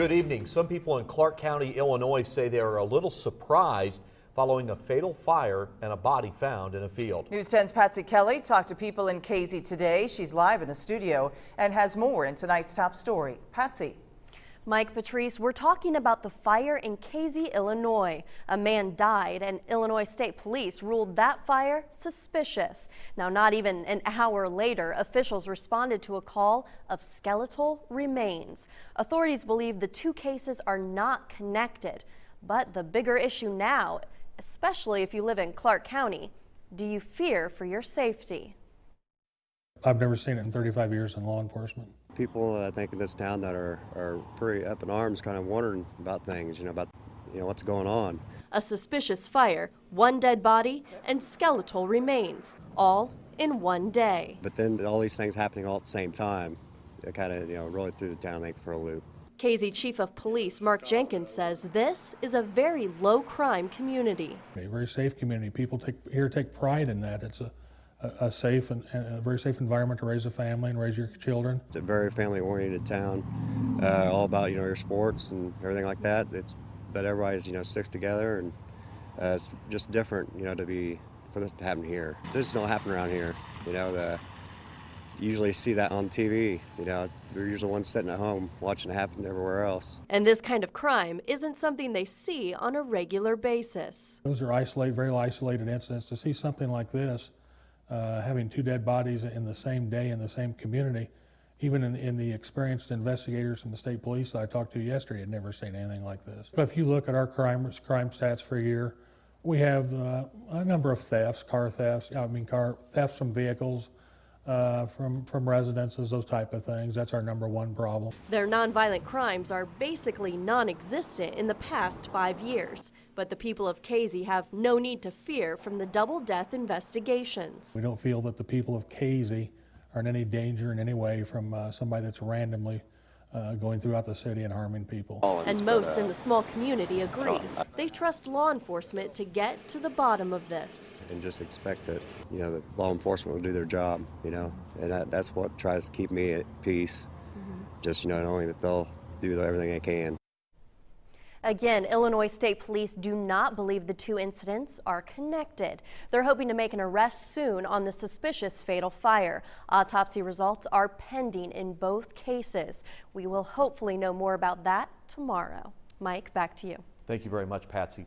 Good evening. Some people in Clark County, Illinois say they are a little surprised following a fatal fire and a body found in a field. News 10's Patsy Kelly talked to people in Casey today. She's live in the studio and has more in tonight's top story. Patsy. Mike, Patrice, we're talking about the fire in Casey, Illinois. A man died and Illinois State Police ruled that fire suspicious. Now, not even an hour later, officials responded to a call of skeletal remains. Authorities believe the two cases are not connected. But the bigger issue now, especially if you live in Clark County, do you fear for your safety? I've never seen it in 35 years in law enforcement. People, I think, in this town that are pretty up in arms, kind of wondering about things, about what's going on. A suspicious fire, one dead body, and skeletal remains, all in one day. But then all these things happening all at the same time, it kind of, really threw the town, I think, for a loop. Casey Chief of Police Mark Jenkins says this is a very low crime community. A very safe community. People here take pride in that. It's a safe and a very safe environment to raise a family and raise your children. It's a very family-oriented town, all about your sports and everything like that. But everybody's sticks together, and it's just different for this to happen here. This don't happen around here. You usually see that on TV. We're usually ones sitting at home watching it happen everywhere else. And this kind of crime isn't something they see on a regular basis. Those are very isolated incidents. To see something like this, having two dead bodies in the same day in the same community, even in the experienced investigators from the state police that I talked to yesterday had never seen anything like this. But if you look at our crime stats for a year, we have a number of thefts, car thefts from vehicles, from residences, those type of things. That's our number one problem. Their nonviolent crimes are basically non-existent in the past 5 years, but the people of Casey have no need to fear from the double death investigations. We don't feel that the people of Casey are in any danger in any way from somebody that's randomly going throughout the city and harming people. And most in the small community agree. They trust law enforcement to get to the bottom of this. And just expect that, that law enforcement will do their job, and that's what tries to keep me at peace. Just, knowing that they'll do everything they can. Again, Illinois State Police do not believe the two incidents are connected. They're hoping to make an arrest soon on the suspicious fatal fire. Autopsy results are pending in both cases. We will hopefully know more about that tomorrow. Mike, back to you. Thank you very much, Patsy.